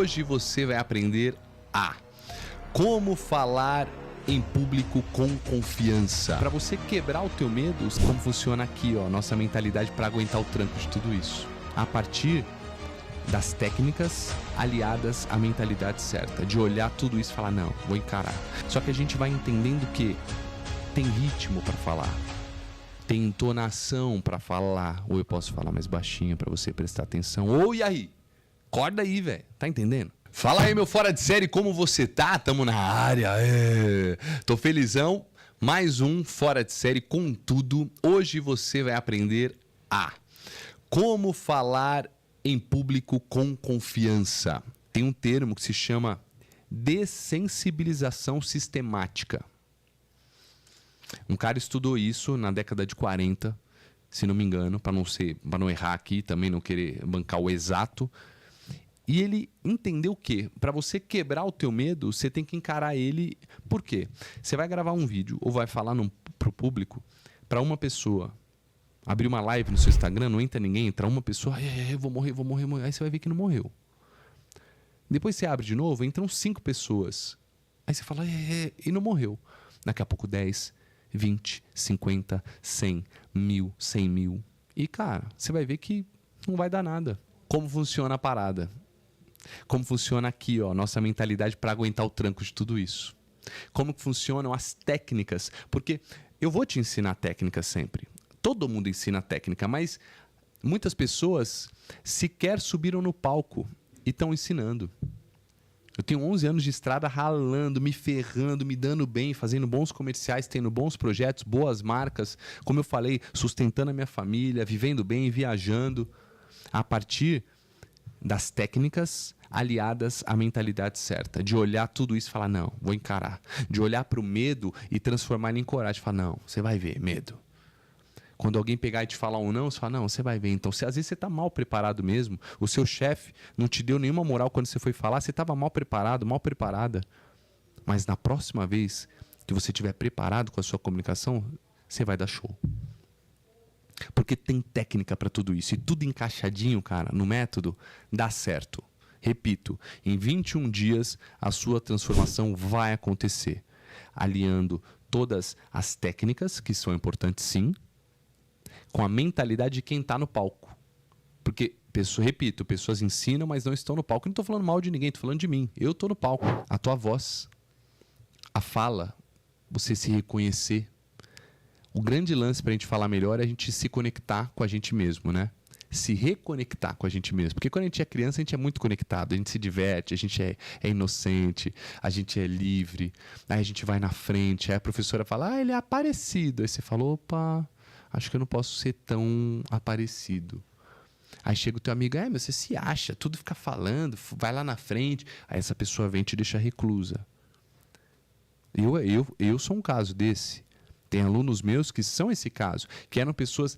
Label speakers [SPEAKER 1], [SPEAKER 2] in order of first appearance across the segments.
[SPEAKER 1] Hoje você vai aprender a como falar em público com confiança. Para você quebrar o teu medo, como funciona aqui, ó, nossa mentalidade para aguentar o tranco de tudo isso. A partir das técnicas aliadas à mentalidade certa, de olhar tudo isso e falar, não, vou encarar. Só que a gente vai entendendo que tem ritmo para falar, tem entonação para falar, ou eu posso falar mais baixinho para você prestar atenção. Ou e aí? Acorda aí, velho. Tá entendendo? Fala aí, meu fora de série, como você tá? Tamo na área. Tô felizão. Mais um fora de série com tudo. Hoje você vai aprender a como falar em público com confiança. Tem um termo que se chama dessensibilização sistemática. Um cara estudou isso na década de 40, se não me engano, para não errar aqui, também não querer bancar o exato. E ele entendeu que para você quebrar o teu medo, você tem que encarar ele. Por quê? Você vai gravar um vídeo ou vai falar pro público, para uma pessoa. Abrir uma live no seu Instagram, não entra ninguém, entra uma pessoa, eu vou morrer. Aí você vai ver que não morreu. Depois você abre de novo, entram 5 pessoas. Aí você fala, e não morreu. Daqui a pouco 10, 20, 50, 100, 1000, 100 mil. E, cara, você vai ver que não vai dar nada. Como funciona a parada? Como funciona aqui, ó, nossa mentalidade para aguentar o tranco de tudo isso? Como que funcionam as técnicas? Porque eu vou te ensinar técnicas sempre. Todo mundo ensina técnica, mas muitas pessoas sequer subiram no palco e estão ensinando. Eu tenho 11 anos de estrada ralando, me ferrando, me dando bem, fazendo bons comerciais, tendo bons projetos, boas marcas, como eu falei, sustentando a minha família, vivendo bem, viajando, a partir das técnicas aliadas à mentalidade certa, de olhar tudo isso e falar, não, vou encarar, de olhar para o medo e transformar ele em coragem, falar, não, você vai ver, medo. Quando alguém pegar e te falar um não, você fala, não, você vai ver. Então, às vezes você está mal preparado mesmo, o seu chefe não te deu nenhuma moral quando você foi falar, você estava mal preparado, mal preparada. Mas na próxima vez que você estiver preparado com a sua comunicação, você vai dar show. Porque tem técnica para tudo isso. E tudo encaixadinho, cara, no método, dá certo. Repito, em 21 dias a sua transformação vai acontecer. Aliando todas as técnicas, que são importantes sim, com a mentalidade de quem está no palco. Porque, repito, pessoas ensinam, mas não estão no palco. Eu não estou falando mal de ninguém, estou falando de mim. Eu estou no palco. A tua voz, a fala, você se reconhecer. O grande lance para a gente falar melhor é a gente se conectar com a gente mesmo, né? Se reconectar com a gente mesmo. Porque quando a gente é criança, a gente é muito conectado, a gente se diverte, a gente é inocente, a gente é livre. Aí a gente vai na frente, aí a professora fala, ele é aparecido. Aí você fala, opa, acho que eu não posso ser tão aparecido. Aí chega o teu amigo, mas você se acha, tudo fica falando, vai lá na frente. Aí essa pessoa vem e te deixa reclusa. Eu sou um caso desse. Tem alunos meus que são esse caso, que eram pessoas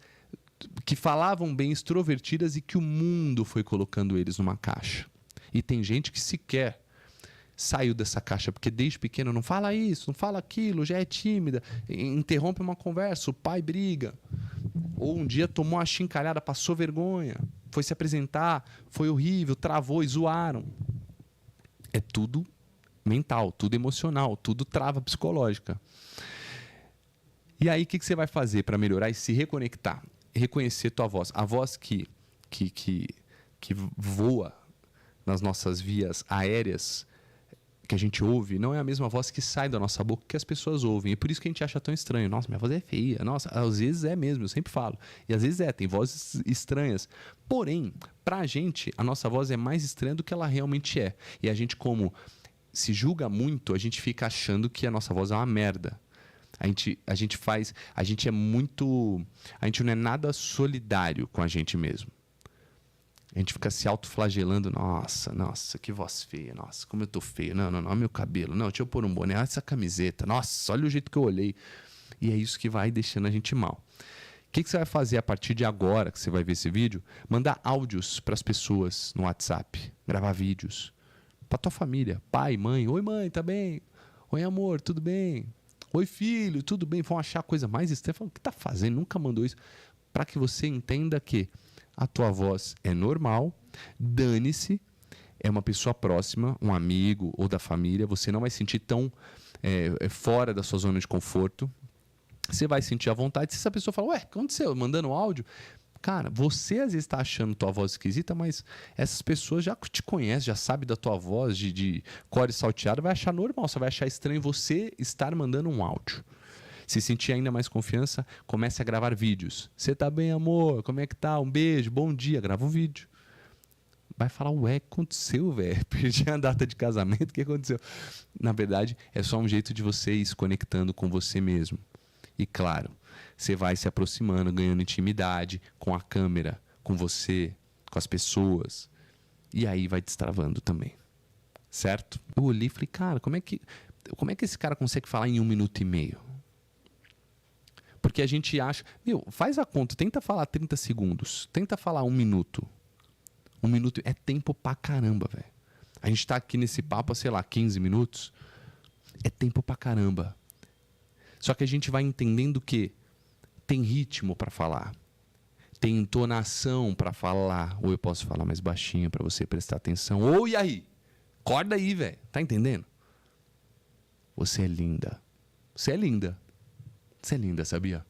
[SPEAKER 1] que falavam bem, extrovertidas e que o mundo foi colocando eles numa caixa. E tem gente que sequer saiu dessa caixa, porque desde pequeno não fala isso, não fala aquilo, já é tímida, interrompe uma conversa, o pai briga. Ou um dia tomou uma chincalhada, passou vergonha, foi se apresentar, foi horrível, travou e zoaram. É tudo mental, tudo emocional, tudo trava psicológica. E aí, o que você vai fazer para melhorar e se reconectar? Reconhecer tua voz. A voz que voa nas nossas vias aéreas, que a gente ouve, não é a mesma voz que sai da nossa boca que as pessoas ouvem. E por isso que a gente acha tão estranho. Nossa, minha voz é feia. Nossa, às vezes é mesmo, eu sempre falo. E às vezes tem vozes estranhas. Porém, pra gente, a nossa voz é mais estranha do que ela realmente é. E a gente, como se julga muito, a gente fica achando que a nossa voz é uma merda. A gente não é nada solidário com a gente mesmo. A gente fica se autoflagelando. Nossa, que voz feia. Nossa, como eu tô feio. Não, olha meu cabelo. Não, deixa eu pôr um boné. Olha essa camiseta. Nossa, olha o jeito que eu olhei. E é isso que vai deixando a gente mal. O que você vai fazer a partir de agora, que você vai ver esse vídeo? Mandar áudios para as pessoas no WhatsApp. Gravar vídeos. Para tua família. Pai, mãe. Oi, mãe, tá bem? Oi, amor, tudo bem? Oi, filho, tudo bem? Vão achar a coisa mais estranha. Falam, o que tá fazendo? Nunca mandou isso. Para que você entenda que a tua voz é normal, dane-se, é uma pessoa próxima, um amigo ou da família, você não vai sentir tão fora da sua zona de conforto. Você vai sentir à vontade. Se essa pessoa fala, ué, o que aconteceu? Mandando áudio. Cara, você às vezes está achando tua voz esquisita, mas essas pessoas já te conhecem, já sabem da tua voz de core salteado, vai achar normal, você vai achar estranho você estar mandando um áudio. Se sentir ainda mais confiança, comece a gravar vídeos. Você tá bem, amor? Como é que tá? Um beijo, bom dia. Grava um vídeo. Vai falar, ué, o que aconteceu, velho? Perdi a data de casamento, o que aconteceu? Na verdade, é só um jeito de você ir se conectando com você mesmo. E claro, você vai se aproximando, ganhando intimidade com a câmera, com você, com as pessoas. E aí vai destravando também. Certo? Eu olhei e falei, cara, como é que esse cara consegue falar em 1 minuto e meio? Porque a gente acha... faz a conta, tenta falar 30 segundos. Tenta falar 1 minuto. 1 minuto é tempo pra caramba, velho. A gente tá aqui nesse papo há, sei lá, 15 minutos. É tempo pra caramba. Só que a gente vai entendendo que tem ritmo para falar, tem entonação para falar, ou eu posso falar mais baixinho para você prestar atenção. Ou e aí? Acorda aí, velho. Tá entendendo? Você é linda. Você é linda. Você é linda, sabia?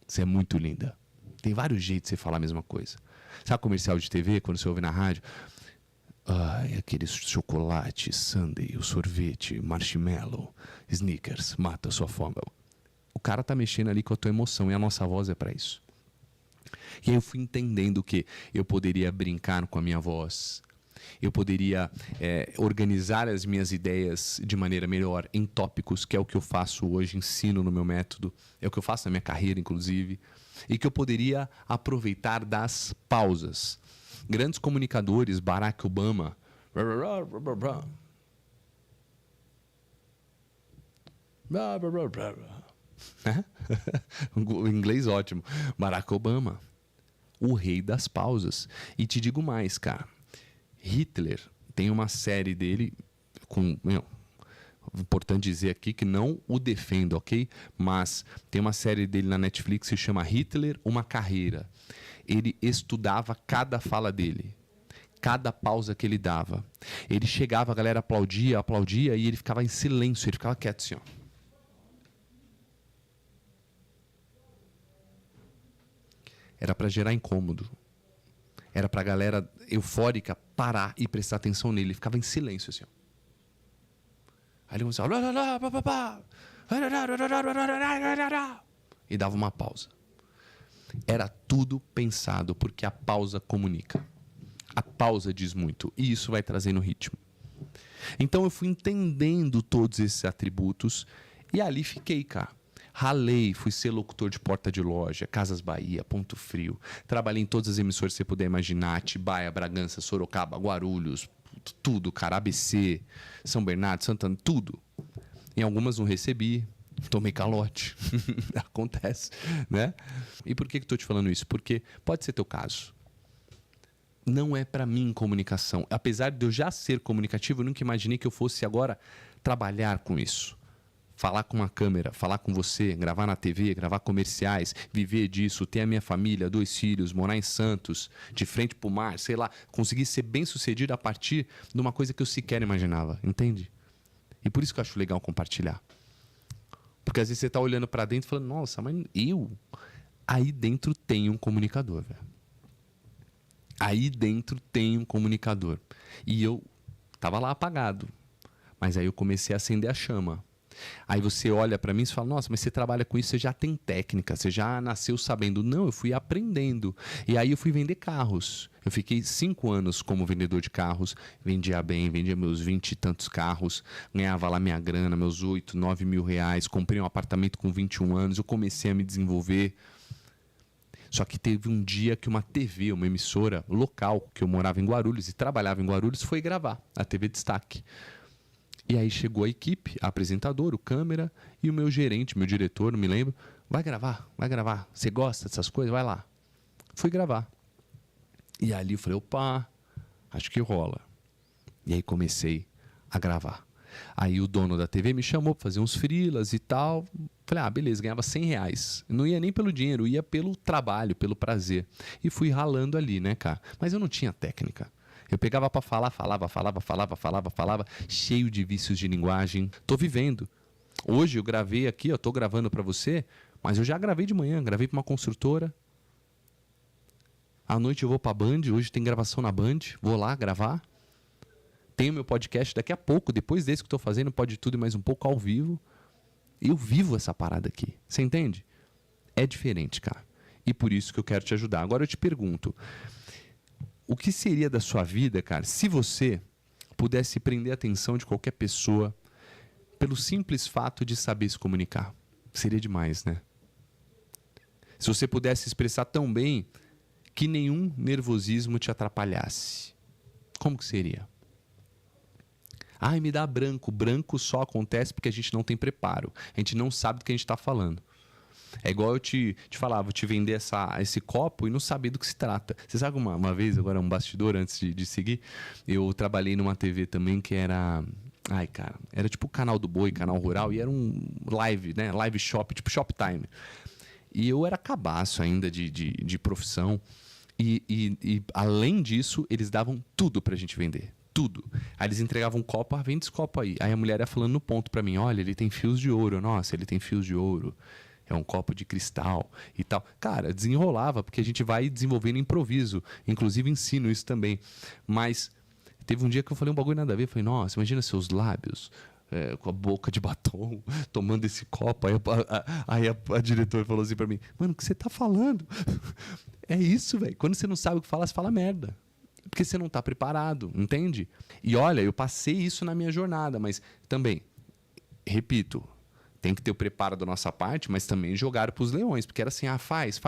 [SPEAKER 1] Você é muito linda. Tem vários jeitos de você falar a mesma coisa. Sabe comercial de TV, quando você ouve na rádio? Ai, aquele chocolate, sundae, o sorvete, marshmallow, Snickers, mata a sua fome. O cara tá mexendo ali com a tua emoção e a nossa voz é para isso. E aí eu fui entendendo que eu poderia brincar com a minha voz, eu poderia organizar as minhas ideias de maneira melhor em tópicos, que é o que eu faço hoje, ensino no meu método, é o que eu faço na minha carreira, inclusive, e que eu poderia aproveitar das pausas. Grandes comunicadores, Barack Obama, o inglês ótimo, Barack Obama, o rei das pausas. E te digo mais, cara, Hitler tem uma série dele com... Importante dizer aqui que não o defendo, ok? Mas tem uma série dele na Netflix que se chama Hitler, uma carreira. Ele estudava cada fala dele, cada pausa que ele dava. Ele chegava, a galera aplaudia, aplaudia, e ele ficava em silêncio, ele ficava quieto assim, ó. Era para gerar incômodo. Era pra galera eufórica parar e prestar atenção nele. Ele ficava em silêncio assim, ó. Aí ele começava... E dava uma pausa. Era tudo pensado, porque a pausa comunica. A pausa diz muito. E isso vai trazendo ritmo. Então eu fui entendendo todos esses atributos. E ali fiquei, cara. Ralei, fui ser locutor de porta de loja, Casas Bahia, Ponto Frio. Trabalhei em todas as emissoras que você puder imaginar. Atibaia, Bragança, Sorocaba, Guarulhos... Tudo, cara, ABC, São Bernardo, Santana, tudo. Em algumas não recebi, tomei calote. Acontece, né? E por que estou te falando isso? Porque pode ser teu caso. Não é para mim comunicação. Apesar de eu já ser comunicativo, eu nunca imaginei que eu fosse agora trabalhar com isso. Falar com uma câmera, falar com você, gravar na TV, gravar comerciais, viver disso, ter a minha família, 2 filhos, morar em Santos, de frente pro mar, sei lá, conseguir ser bem sucedido a partir de uma coisa que eu sequer imaginava, entende? E por isso que eu acho legal compartilhar. Porque às vezes você tá olhando para dentro e falando, nossa, mas eu... Aí dentro tem um comunicador, velho. Aí dentro tem um comunicador. E eu tava lá apagado, mas aí eu comecei a acender a chama. Aí você olha para mim e fala, nossa, mas você trabalha com isso, você já tem técnica, você já nasceu sabendo. Não, eu fui aprendendo. E aí eu fui vender carros. Eu fiquei 5 anos como vendedor de carros, vendia bem, vendia meus 20 e tantos carros, ganhava lá minha grana, meus 8, 9 mil reais, comprei um apartamento com 21 anos, eu comecei a me desenvolver. Só que teve um dia que uma TV, uma emissora local, que eu morava em Guarulhos e trabalhava em Guarulhos, foi gravar, a TV Destaque. E aí chegou a equipe, a apresentadora, o câmera e o meu gerente, meu diretor, não me lembro. Vai gravar. Você gosta dessas coisas? Vai lá. Fui gravar. E ali eu falei, opa, acho que rola. E aí comecei a gravar. Aí o dono da TV me chamou para fazer uns freelas e tal. Falei, beleza, ganhava 100 reais. Não ia nem pelo dinheiro, ia pelo trabalho, pelo prazer. E fui ralando ali, né, cara? Mas eu não tinha técnica. Eu pegava pra falar, falava, cheio de vícios de linguagem. Tô vivendo. Hoje eu gravei aqui, eu tô gravando pra você, mas eu já gravei de manhã, gravei pra uma construtora. À noite eu vou pra Band, hoje tem gravação na Band, vou lá gravar. Tenho meu podcast daqui a pouco, depois desse que eu tô fazendo, pode tudo e mais um pouco ao vivo. Eu vivo essa parada aqui, você entende? É diferente, cara. E por isso que eu quero te ajudar. Agora eu te pergunto, o que seria da sua vida, cara, se você pudesse prender a atenção de qualquer pessoa pelo simples fato de saber se comunicar? Seria demais, né? Se você pudesse expressar tão bem que nenhum nervosismo te atrapalhasse, como que seria? Ai, me dá branco. Branco só acontece porque a gente não tem preparo. A gente não sabe do que a gente está falando. É igual eu te falava, vou te vender esse copo e não saber do que se trata. Você sabe uma vez, agora um bastidor antes de seguir, eu trabalhei numa TV também que era... Ai, cara, era tipo o Canal do Boi, Canal Rural, e era um live, né? Live shop, tipo Shoptime. E eu era cabaço ainda de profissão. E além disso, eles davam tudo pra gente vender. Tudo. Aí eles entregavam um copo, vende esse copo aí. Aí a mulher ia falando no ponto pra mim, olha, ele tem fios de ouro. Nossa, ele tem fios de ouro. É um copo de cristal e tal. Cara, desenrolava, porque a gente vai desenvolvendo improviso. Inclusive ensino isso também. Mas teve um dia que eu falei um bagulho nada a ver. Eu falei, nossa, imagina seus lábios com a boca de batom, tomando esse copo. Aí a diretora falou assim pra mim, mano, o que você tá falando? É isso, velho. Quando você não sabe o que falar, você fala merda. Porque você não tá preparado, entende? E olha, eu passei isso na minha jornada, mas também, repito, tem que ter o preparo da nossa parte, mas também jogaram pros leões, porque era assim, faz.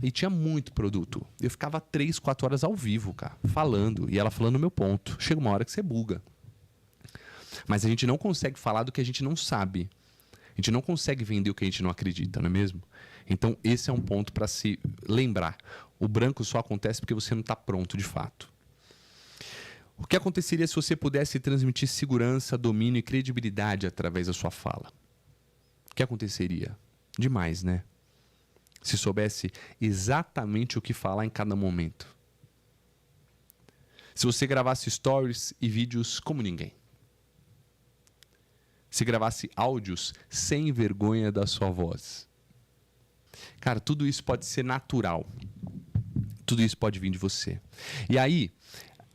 [SPEAKER 1] E tinha muito produto. Eu ficava 3, 4 horas ao vivo, cara, falando, e ela falando o meu ponto. Chega uma hora que você buga. Mas a gente não consegue falar do que a gente não sabe. A gente não consegue vender o que a gente não acredita, não é mesmo? Então, esse é um ponto para se lembrar. O branco só acontece porque você não está pronto de fato. O que aconteceria se você pudesse transmitir segurança, domínio e credibilidade através da sua fala? O que aconteceria? Demais, né? Se soubesse exatamente o que falar em cada momento. Se você gravasse stories e vídeos como ninguém. Se gravasse áudios sem vergonha da sua voz. Cara, tudo isso pode ser natural. Tudo isso pode vir de você. E aí,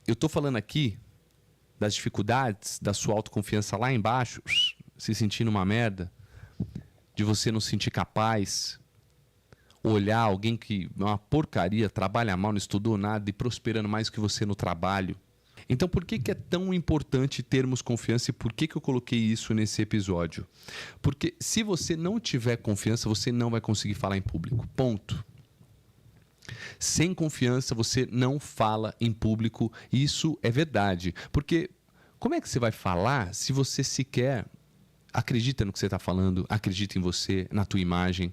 [SPEAKER 1] eu tô falando aqui das dificuldades, da sua autoconfiança lá embaixo, se sentindo uma merda, de você não se sentir capaz, olhar alguém que é uma porcaria, trabalha mal, não estudou nada e prosperando mais que você no trabalho. Então, por que é tão importante termos confiança e por que eu coloquei isso nesse episódio? Porque se você não tiver confiança, você não vai conseguir falar em público. Ponto. Sem confiança, você não fala em público. Isso é verdade. Porque como é que você vai falar se você sequer acredita no que você está falando, acredita em você, na tua imagem?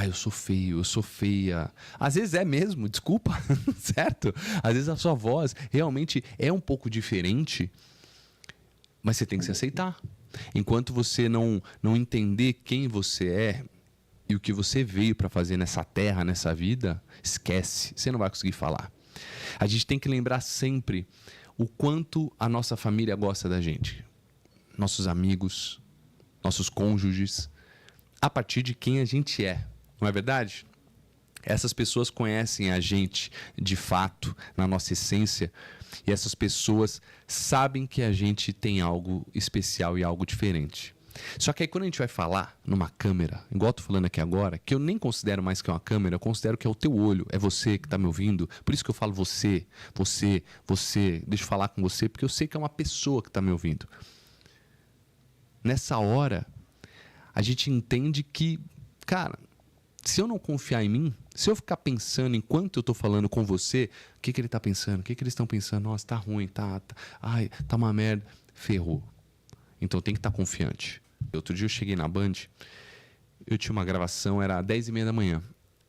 [SPEAKER 1] Eu sou feio, eu sou feia. Às vezes é mesmo, desculpa, certo? Às vezes a sua voz realmente é um pouco diferente, mas você tem que se aceitar. Enquanto você não entender quem você é e o que você veio para fazer nessa terra, nessa vida, esquece, você não vai conseguir falar. A gente tem que lembrar sempre o quanto a nossa família gosta da gente. Nossos amigos, nossos cônjuges, a partir de quem a gente é. Não é verdade? Essas pessoas conhecem a gente de fato, na nossa essência, e essas pessoas sabem que a gente tem algo especial e algo diferente. Só que aí quando a gente vai falar numa câmera, igual eu tô falando aqui agora, que eu nem considero mais que é uma câmera, eu considero que é o teu olho, é você que tá me ouvindo, por isso que eu falo você, deixa eu falar com você, porque eu sei que é uma pessoa que tá me ouvindo. Nessa hora, a gente entende que, cara, se eu não confiar em mim, se eu ficar pensando enquanto eu estou falando com você, o que ele está pensando? O que eles estão pensando? Nossa, tá ruim, tá uma merda. Ferrou. Então tem que estar confiante. Outro dia eu cheguei na Band, eu tinha uma gravação, era 10h30 da manhã.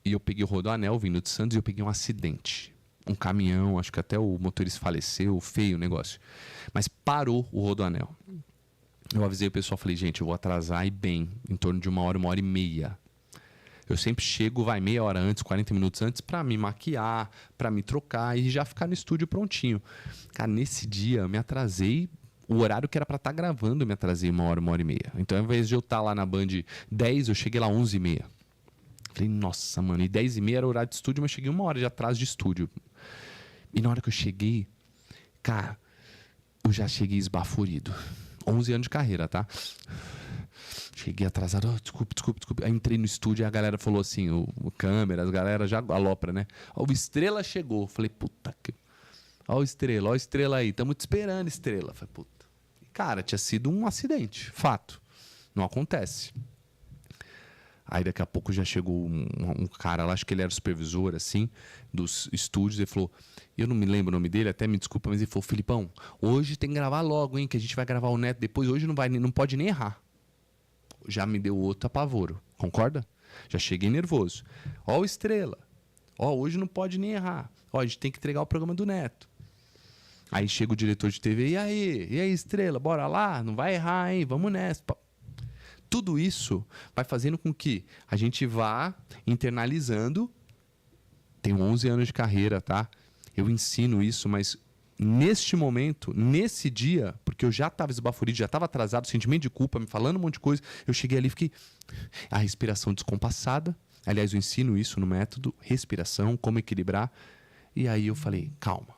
[SPEAKER 1] E eu peguei o Rodoanel vindo de Santos e eu peguei um acidente. Um caminhão, acho que até o motorista faleceu, feio o negócio. Mas parou o Rodoanel. Eu avisei o pessoal, falei, gente, eu vou atrasar e bem, em torno de 1 hora, 1h30. Eu sempre chego, meia hora antes, 40 minutos antes, pra me maquiar, pra me trocar e já ficar no estúdio prontinho. Cara, nesse dia, eu me atrasei. O horário que era pra estar gravando, eu me atrasei 1 hora e meia. Então, ao invés de eu estar lá na Band 10, eu cheguei lá 11h30. Falei, nossa, mano. E 10h30 era o horário de estúdio, mas eu cheguei 1 hora de atraso de estúdio. E na hora que eu cheguei, cara, eu já cheguei esbaforido. 11 anos de carreira, tá? Cheguei atrasado, desculpa. Aí entrei no estúdio e a galera falou assim, o câmera, as galera já alopra, né? Ó, o Estrela chegou. Falei, puta que... Ó o Estrela aí. Tamo te esperando, Estrela. Falei, puta. Cara, tinha sido um acidente, fato. Não acontece. Aí daqui a pouco já chegou um cara lá, acho que ele era o supervisor, assim, dos estúdios, ele falou, eu não me lembro o nome dele, até me desculpa, mas ele falou, Filipão, hoje tem que gravar logo, hein, que a gente vai gravar o Neto depois, hoje não pode nem errar. Já me deu outro apavoro, concorda? Já cheguei nervoso. Ó o Estrela, ó, hoje não pode nem errar, ó, a gente tem que entregar o programa do Neto. Aí chega o diretor de TV, e aí, Estrela, bora lá, não vai errar, hein, vamos nessa. Tudo isso vai fazendo com que a gente vá internalizando. Tenho 11 anos de carreira, tá? Eu ensino isso, mas neste momento, nesse dia, porque eu já estava esbaforido, já estava atrasado, sentimento de culpa, me falando um monte de coisa, eu cheguei ali e fiquei... A respiração descompassada. Aliás, eu ensino isso no método, respiração, como equilibrar. E aí eu falei, calma,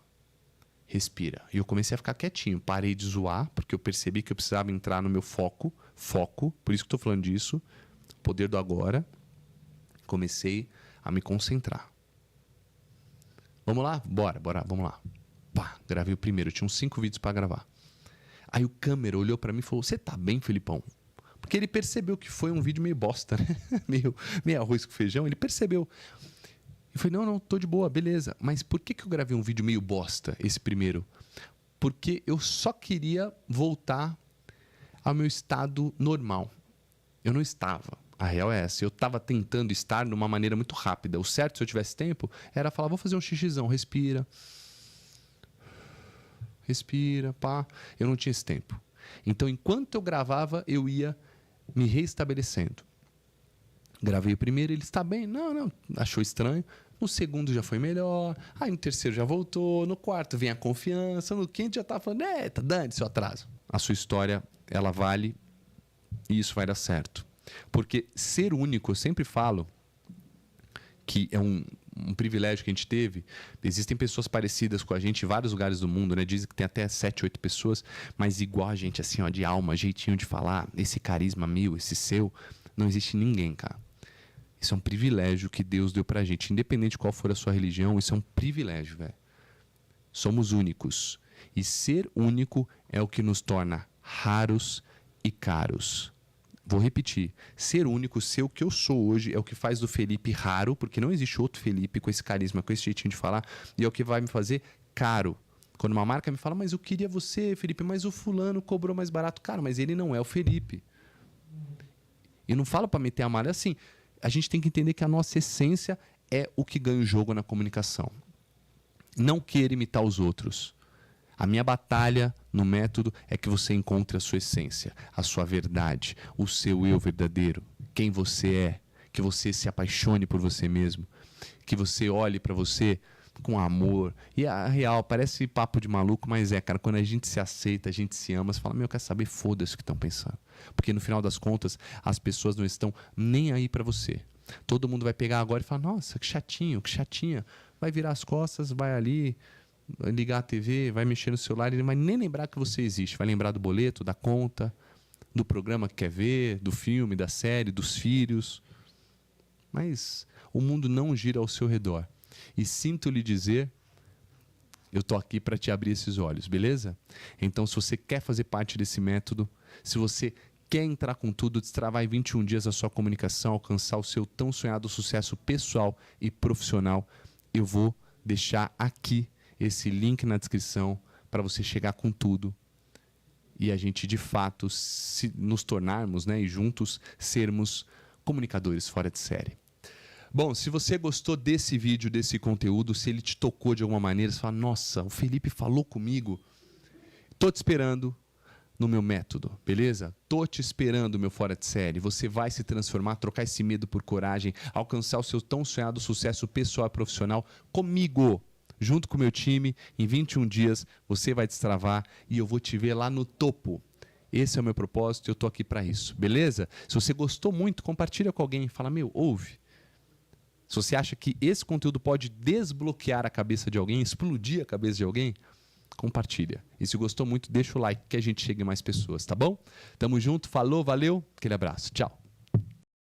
[SPEAKER 1] respira. E eu comecei a ficar quietinho, parei de zoar, porque eu percebi que eu precisava entrar no meu foco, por isso que estou falando disso, poder do agora. Comecei a me concentrar. Vamos lá? Bora, vamos lá. Pá, gravei o primeiro, eu tinha uns 5 vídeos para gravar. Aí o câmera olhou para mim e falou, você tá bem, Felipão? Porque ele percebeu que foi um vídeo meio bosta, né? meio arroz com feijão, ele percebeu. Eu falei, não, tô de boa, beleza. Mas por que eu gravei um vídeo meio bosta, esse primeiro? Porque eu só queria voltar ao meu estado normal. Eu não estava. A real é essa. Eu estava tentando estar de uma maneira muito rápida. O certo, se eu tivesse tempo, era falar, vou fazer um xixizão, respira. Respira, pá. Eu não tinha esse tempo. Então, enquanto eu gravava, eu ia me reestabelecendo. Gravei o primeiro, ele está bem. Não, achou estranho. No segundo já foi melhor. Aí no terceiro já voltou. No quarto vem a confiança. No quinto já tá falando, tá dando seu atraso. A sua história, ela vale e isso vai dar certo. Porque ser único, eu sempre falo que é um privilégio que a gente teve. Existem pessoas parecidas com a gente em vários lugares do mundo, né? Dizem que tem até 7, 8 pessoas, mas igual a gente, assim, ó, de alma, jeitinho de falar, esse carisma meu, esse seu, não existe ninguém, cara. Isso é um privilégio que Deus deu pra gente. Independente de qual for a sua religião, isso é um privilégio, velho. Somos únicos. E ser único é o que nos torna raros e caros. Vou repetir. Ser único, ser o que eu sou hoje, é o que faz do Felipe raro, porque não existe outro Felipe com esse carisma, com esse jeitinho de falar, e é o que vai me fazer caro. Quando uma marca me fala, mas eu queria você, Felipe, mas o fulano cobrou mais barato. Cara, mas ele não é o Felipe. E não falo para meter a malha assim. A gente tem que entender que a nossa essência é o que ganha o jogo na comunicação. Não queira imitar os outros. A minha batalha no método é que você encontre a sua essência, a sua verdade, o seu eu verdadeiro, quem você é, que você se apaixone por você mesmo, que você olhe para você com amor. E a real, parece papo de maluco, mas cara, quando a gente se aceita, a gente se ama, você fala, quer saber, foda-se o que estão pensando. Porque no final das contas, as pessoas não estão nem aí para você. Todo mundo vai pegar agora e falar, nossa, que chatinho, que chatinha. Vai virar as costas, vai ali, vai ligar a TV, vai mexer no celular, ele não vai nem lembrar que você existe. Vai lembrar do boleto, da conta, do programa que quer ver, do filme, da série, dos filhos. Mas o mundo não gira ao seu redor. E sinto lhe dizer, eu estou aqui para te abrir esses olhos, beleza? Então, se você quer fazer parte desse método, se você quer entrar com tudo, destravar em 21 dias a sua comunicação, alcançar o seu tão sonhado sucesso pessoal e profissional, eu vou deixar aqui esse link na descrição para você chegar com tudo e a gente, de fato, nos tornarmos, né, e juntos sermos comunicadores fora de série. Bom, se você gostou desse vídeo, desse conteúdo, se ele te tocou de alguma maneira, você fala, nossa, o Felipe falou comigo, estou te esperando no meu método, beleza? Tô te esperando, meu fora de série. Você vai se transformar, trocar esse medo por coragem, alcançar o seu tão sonhado sucesso pessoal e profissional comigo, junto com o meu time. Em 21 dias você vai destravar e eu vou te ver lá no topo. Esse é o meu propósito e eu tô aqui para isso, beleza? Se você gostou muito, compartilha com alguém, fala, meu, ouve. Se você acha que esse conteúdo pode desbloquear a cabeça de alguém, explodir a cabeça de alguém, compartilha. E se gostou muito, deixa o like que a gente chegue a mais pessoas, tá bom? Tamo junto, falou, valeu, aquele abraço, tchau.